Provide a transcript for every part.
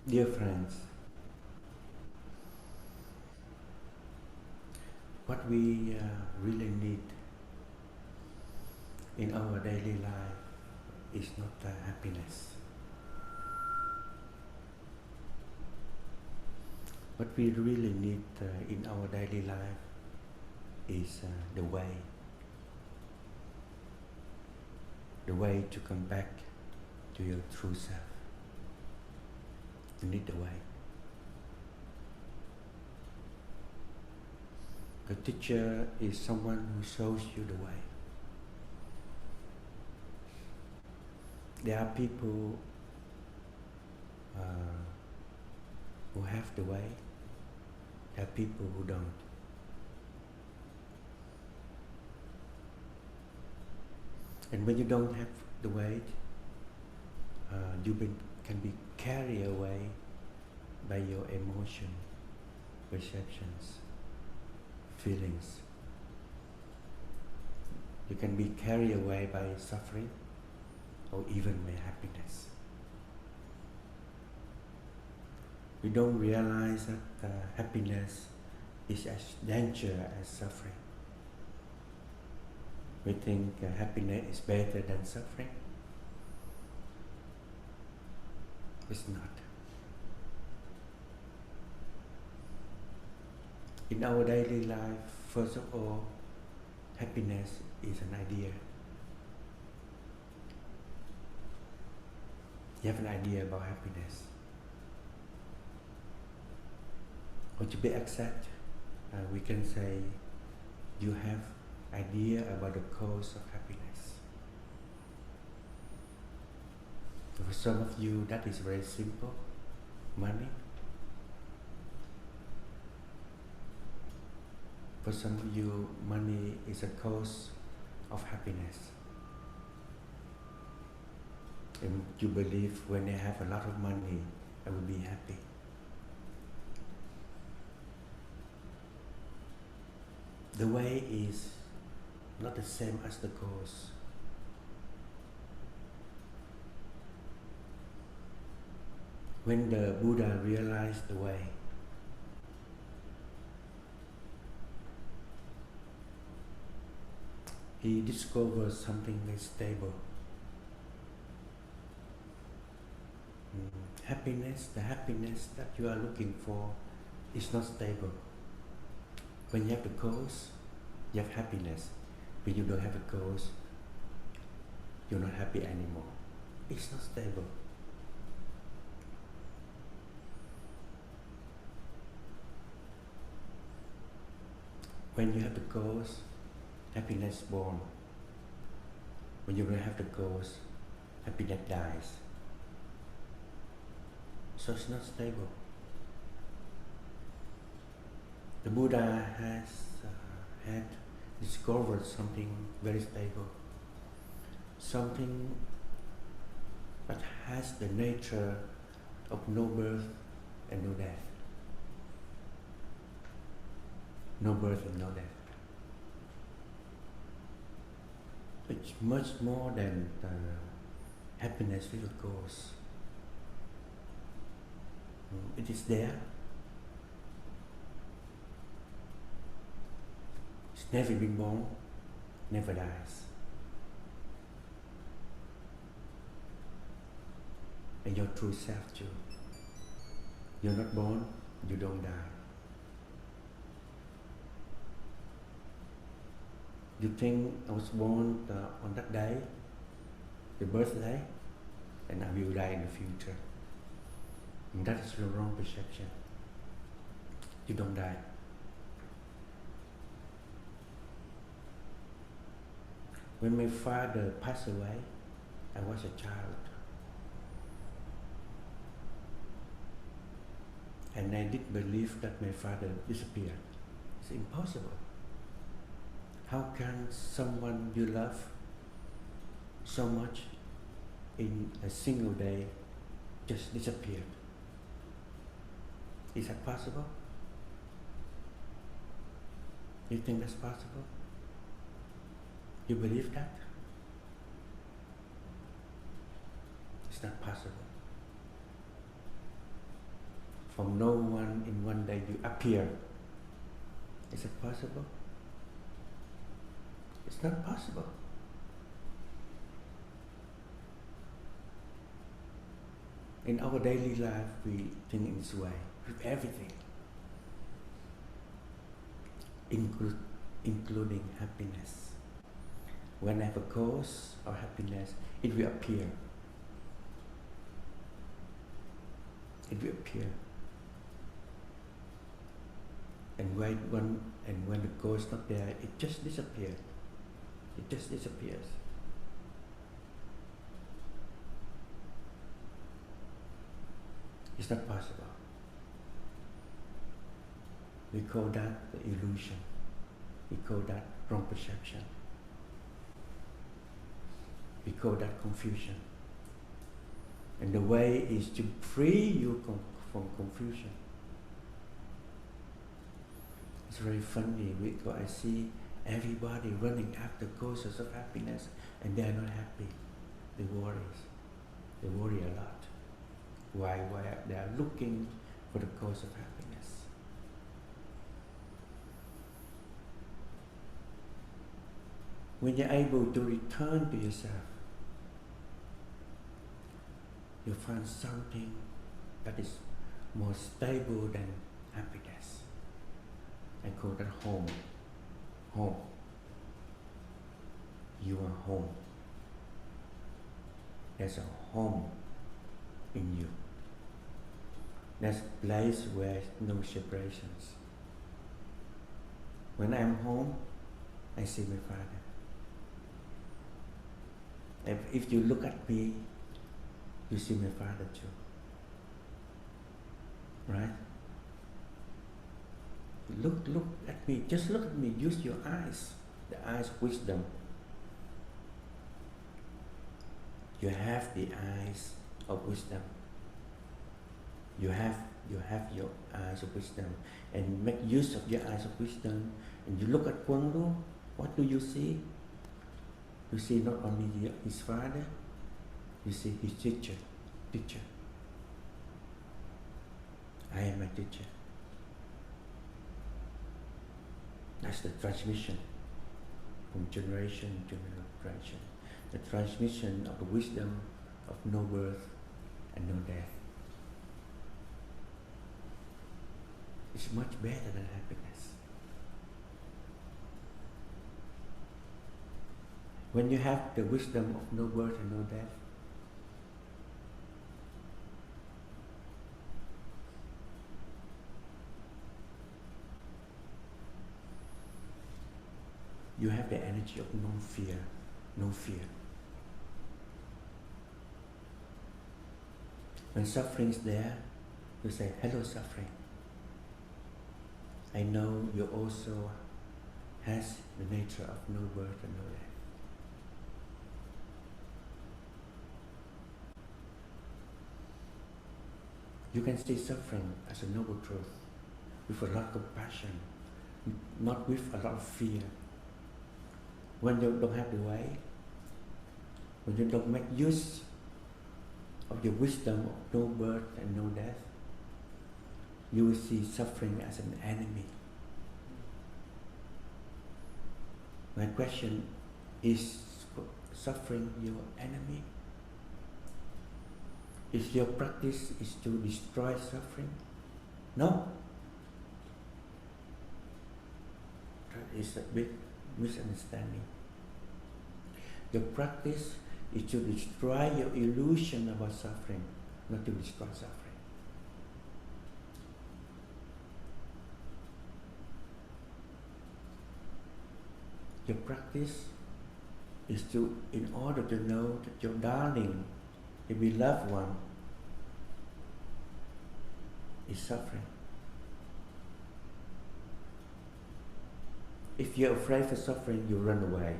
Dear friends, what we really need in our daily life is not happiness. What we really need in our daily life is the way to come back to your true self. You need the way. The teacher is someone who shows you the way. There are people who have the way. There are people who don't. And when you don't have the way, can be carried away by your emotion, perceptions, feelings. You can be carried away by suffering or even by happiness. We don't realize that happiness is as dangerous as suffering. We think happiness is better than suffering. It's not. In our daily life, first of all, happiness is an idea. You have an idea about happiness. Or to be exact, we can say you have idea about the cause of happiness. For some of you, that is very simple. Money. For some of you, money is a cause of happiness. And you believe when I have a lot of money, I will be happy. The way is not the same as the cause. When the Buddha realized the way, he discovered something very stable. Happiness, the happiness that you are looking for is not stable. When you have the cause, you have happiness. When you don't have a cause, you're not happy anymore. It's not stable. When you have the cause, happiness is born. When you don't have the cause, happiness dies. So it's not stable. The Buddha has had discovered something very stable, something that has the nature of no birth and no death. No birth and no death. It's much more than happiness with a cause. It is there. It's never been born, never dies. And your true self too. You're not born, you don't die. You think I was born on that day, the birthday, and I will die in the future. And that is the wrong perception. You don't die. When my father passed away, I was a child. And I did believe that my father disappeared. It's impossible. How can someone you love so much in a single day just disappear? Is that possible? You think that's possible? You believe that? It's not possible. from no one in one day you appear. Is it possible? It's not possible. In our daily life, we think in this way, with everything, including happiness. Whenever cause or happiness, it will appear. It will appear. And when the cause is not there, it just disappears. It just disappears. It's not possible. We call that the illusion. We call that wrong perception. We call that confusion. And the way is to free you from confusion. It's very funny because I see everybody running after causes of happiness and they are not happy. They worry. They worry a lot. Why they are looking for the cause of happiness. When you're able to return to yourself, you find something that is more stable than happiness. I call that home. Home. You are home. There's a home in you. There's a place where no separations. When I'm home, I see my Father. If you look at me, you see my Father too. Right? Look at me. Just look at me. Use your eyes. The eyes of wisdom. You have the eyes of wisdom. You have your eyes of wisdom, and make use of your eyes of wisdom. And you look at Cuong Lu. What do you see? You see not only his father. You see his teacher. I am a teacher. That's the transmission from generation to generation. The transmission of the wisdom of no birth and no death. It's much better than happiness. When you have the wisdom of no birth and no death, you have the energy of no fear. When suffering is there, you say, hello suffering. I know you also has the nature of no birth and no death. You can see suffering as a noble truth, with a lot of compassion, not with a lot of fear. When you don't have the way, when you don't make use of your wisdom of no birth and no death, you will see suffering as an enemy. My question is suffering your enemy? Is your practice is to destroy suffering? No. That is a big misunderstanding. Your practice is to destroy your illusion about suffering, not to destroy suffering. Your practice is to, in order to know that your darling, your beloved one, is suffering. If you're afraid of suffering, you run away.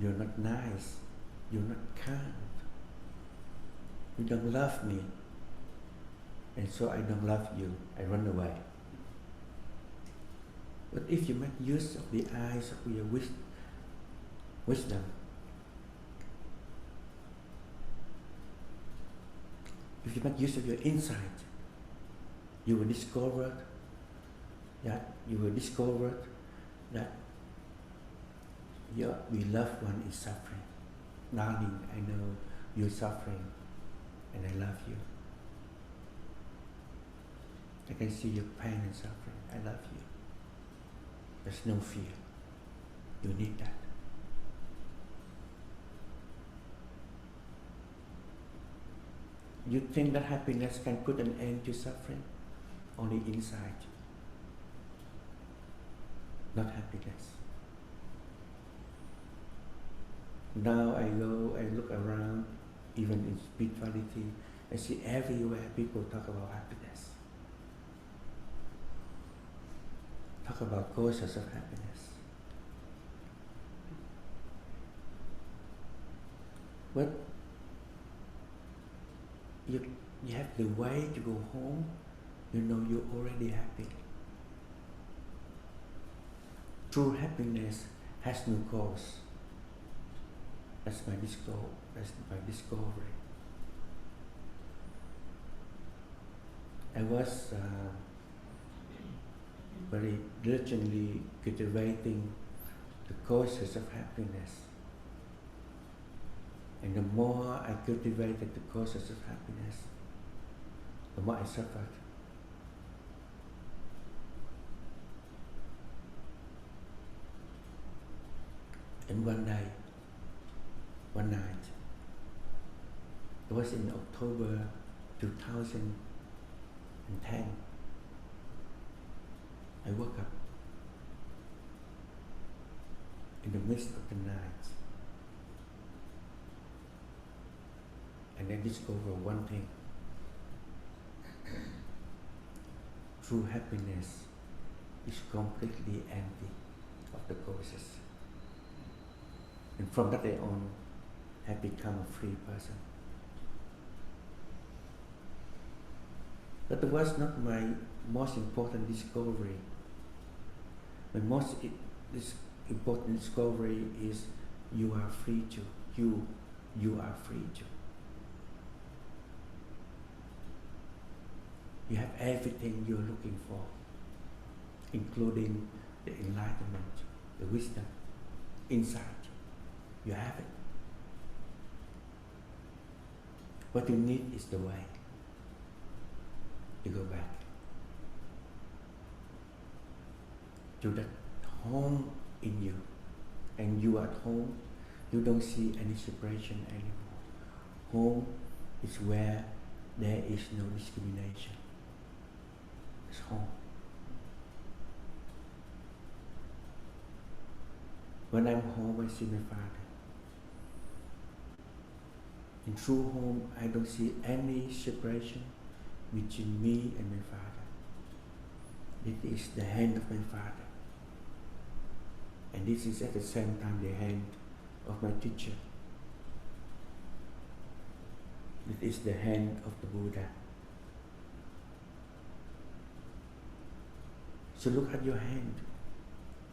You're not nice. You're not kind. You don't love me. And so I don't love you. I run away. But if you make use of the eyes of your wisdom, if you make use of your insight, You will discover that your beloved one is suffering. Darling, I know you're suffering and I love you. I can see your pain and suffering. I love you. There's no fear. You need that. You think that happiness can put an end to suffering? Only inside. Not happiness. Now I look around, even in spirituality, I see everywhere people talk about happiness. Talk about causes of happiness. But you have the way to go home, you know you're already happy. True happiness has no cause. That's my discovery. I was very diligently cultivating the causes of happiness. And the more I cultivated the causes of happiness, the more I suffered. And one night, it was in October 2010, I woke up in the midst of the night and I discovered one thing. True happiness is completely empty of the causes. And from that day on, I become a free person. But that was not my most important discovery. My most important discovery is you are free to. You are free to. You have everything you're looking for, including the enlightenment, the wisdom, insight. You have it. What you need is the way to go back to that home in you. And you at home, you don't see any separation anymore. Home is where there is no discrimination. It's home. When I'm home, I see my father. In true home, I don't see any separation between me and my father. It is the hand of my father. And this is at the same time the hand of my teacher. It is the hand of the Buddha. So look at your hand.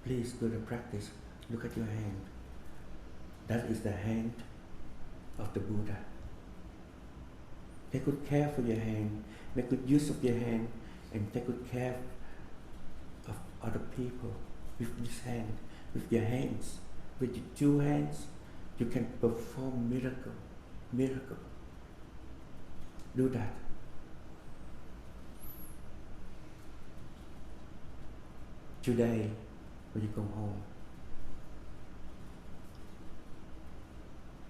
Please do the practice. Look at your hand. That is the hand of the Buddha. Take good care for your hand. Make good use of your hand and take good care of other people with this hand, with your hands. With your two hands, you can perform miracle. Do that. Today, when you come home,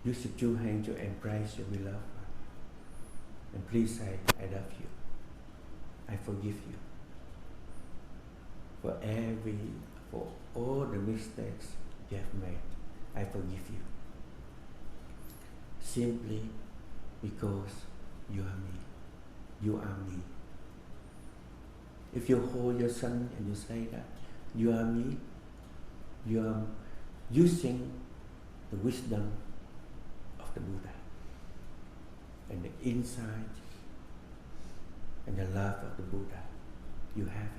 use your two hands to embrace your beloved one. And please say, I love you. I forgive you. For all the mistakes you have made, I forgive you. Simply because you are me. You are me. If you hold your son and you say that, you are me, you are using the wisdom of the Buddha and the insight and the love of the Buddha. You have it.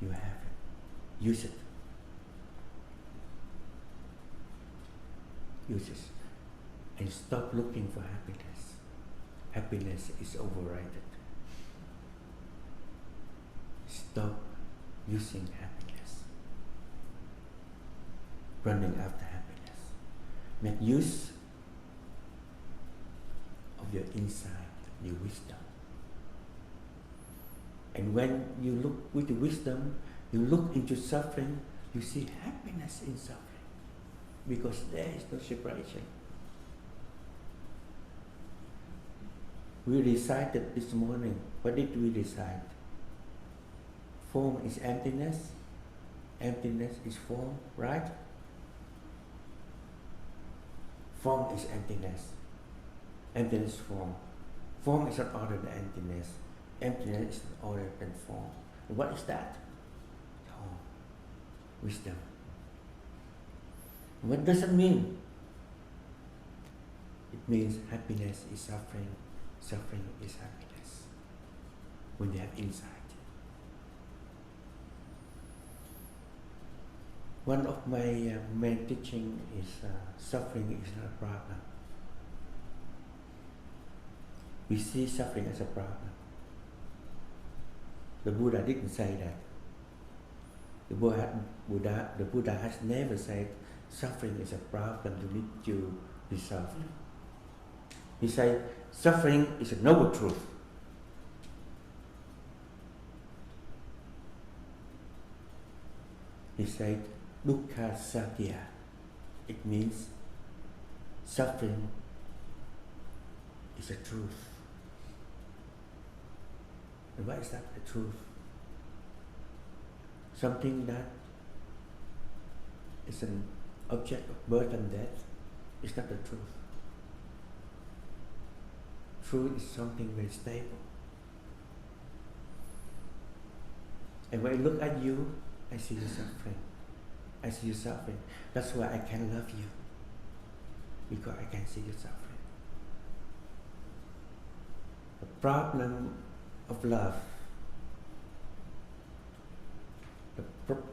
You have it. Use it. Use it. And stop looking for happiness. Happiness is overrated. stop using happiness, running after happiness. Make use of your insight, your wisdom. And when you look with the wisdom, you look into suffering, you see happiness in suffering. Because there is no separation. We recited this morning. What did we recite? Form is emptiness. Emptiness is form, right? Form is emptiness. Emptiness is form. Form is not other than emptiness. Emptiness is not other than form. And what is that? Oh, wisdom. What does it mean? It means happiness is suffering, suffering is happiness. When you have insight. One of my main teaching is suffering is not a problem. We see suffering as a problem. The Buddha didn't say that. The Buddha has never said suffering is a problem you need to resolve. He said suffering is a noble truth. He said dukkha satya. It means suffering is a truth. And what is that? The truth. Something that is an object of birth and death is not the truth. Truth is something very stable. And when I look at you, I see you suffering. I see you suffering. That's why I can love you. Because I can see you suffering. The problem of love,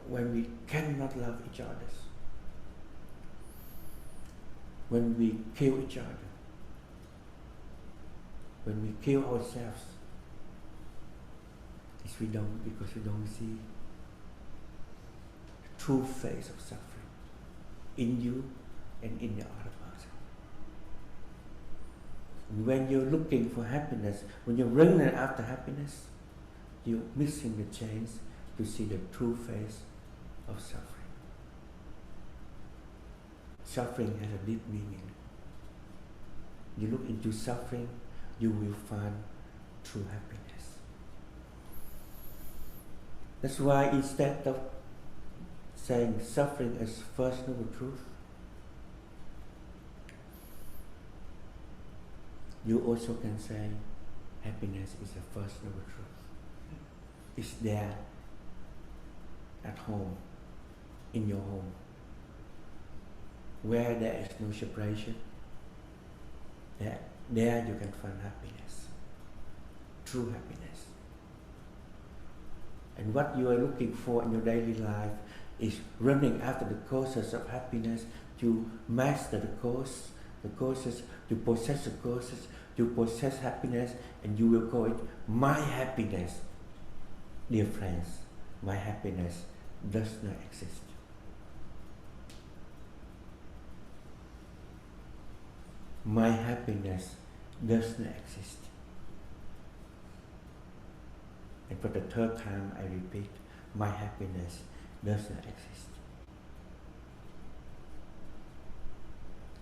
when we cannot love each other, when we kill each other, when we kill ourselves, is because we don't see the true face of suffering in you and in the other person. And when you're looking for happiness, when you're running after happiness, you're missing the chance to see the true face of suffering. Suffering has a deep meaning. You look into suffering, you will find true happiness. That's why instead of saying suffering as first noble truth, you also can say happiness is the first noble truth. It's there at home, in your home, where there is no separation. There you can find happiness, true happiness. And what you are looking for in your daily life is running after the causes of happiness, to master the causes, to possess the causes, to possess happiness, and you will call it my happiness. Dear friends, my happiness does not exist. My happiness does not exist. And for the third time I repeat, my happiness does not exist.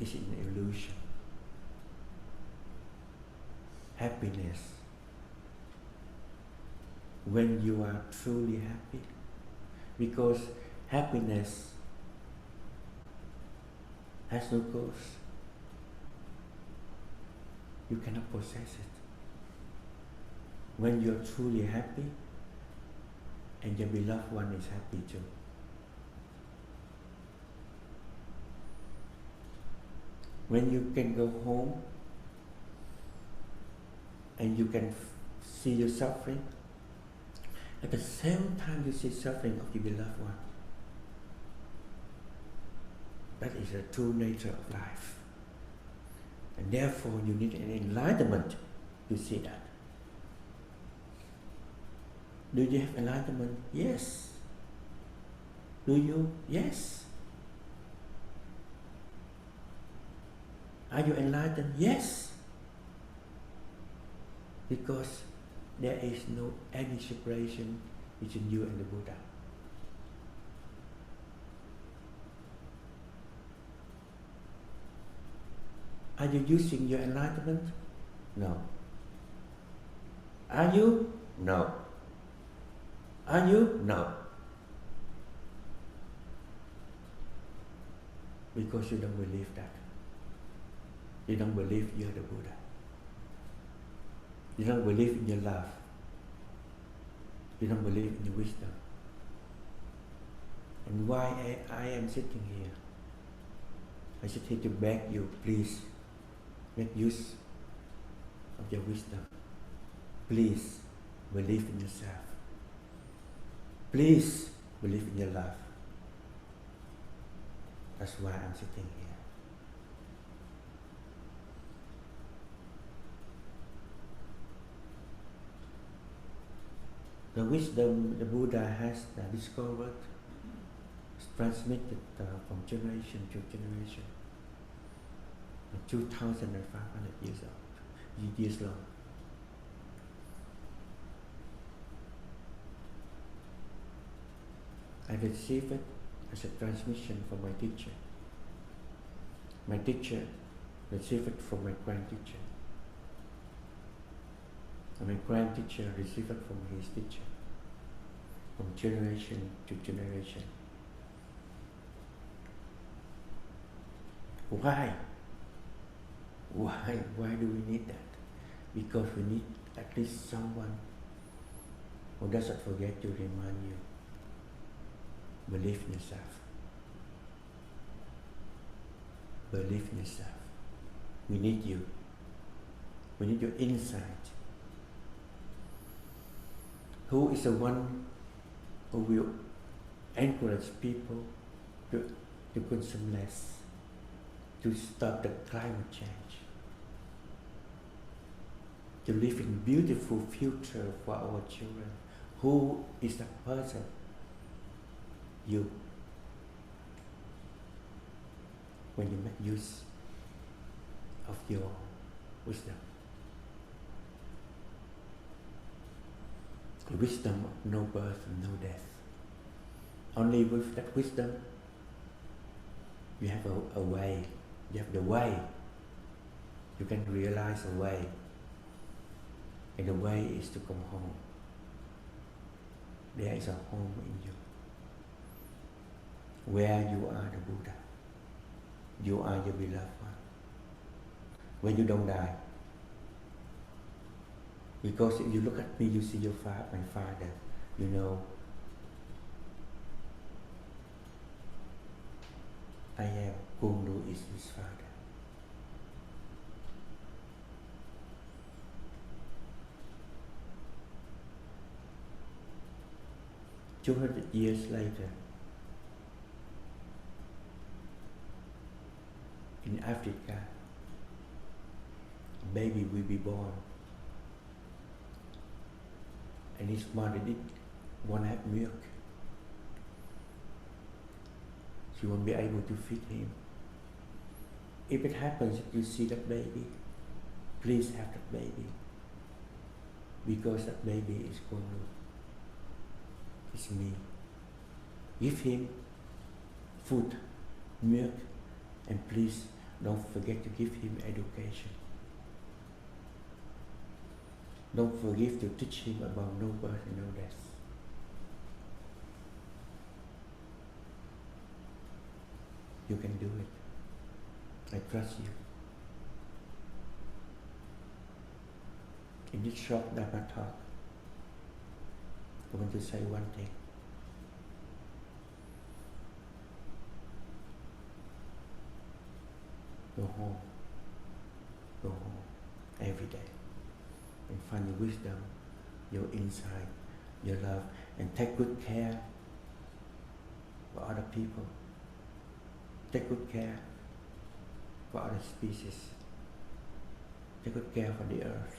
It's an illusion. Happiness, when you are truly happy, because happiness has no cause. You cannot possess it. When you're truly happy, and your beloved one is happy too. When you can go home, and you can see your suffering, at the same time you see suffering of your beloved one. That is the true nature of life. And therefore you need an enlightenment to see that. Do you have enlightenment? Yes. Do you? Yes. Are you enlightened? Yes. Because there is no any separation between you and the Buddha. Are you using your enlightenment? No. Are you? No. Are you? No. Because you don't believe that. You don't believe you're the Buddha. You don't believe in your love. You don't believe in your wisdom. And why I am sitting here? I sit here to beg you, please, make use of your wisdom. Please, believe in yourself. Please, believe in your love. That's why I'm sitting here. The wisdom the Buddha has discovered is transmitted from generation to generation. 2,500 years long. I received it as a transmission from my teacher. My teacher received it from my grand teacher. And my grand teacher received it from his teacher. From generation to generation. Why? Why do we need that? Because we need at least someone who doesn't forget to remind you. Believe in yourself. Believe in yourself. We need you. We need your insight. Who is the one who will encourage people to consume less, to stop the climate change, to live in beautiful future for our children? Who is that person? You. When you make use of your wisdom. The wisdom of no birth and no death. Only with that wisdom you have a way. You have the way. You can realize a way. And the way is to come home. There is a home in you. Where you are the Buddha. You are your beloved one. When you don't die. Because if you look at me, you see my father, you know, I am, Cuong Lu is his father. $200 later, in Africa, a baby will be born. And his mother didn't want to have milk. She won't be able to feed him. If it happens, if you see that baby, please have that baby. Because that baby is Cuong Lu. It's me. Give him food, milk, and please don't forget to give him education. Don't forget to teach him about no birth and no death. You can do it. I trust you. In this short Dharma talk, I want to say one thing. Go home. Go home every day. And find your wisdom, your insight, your love, and take good care for other people. Take good care for other species. Take good care for the earth.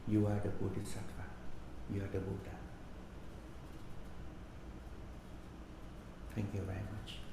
You are the Buddhist Sattva. you are the Buddha. Thank you very much.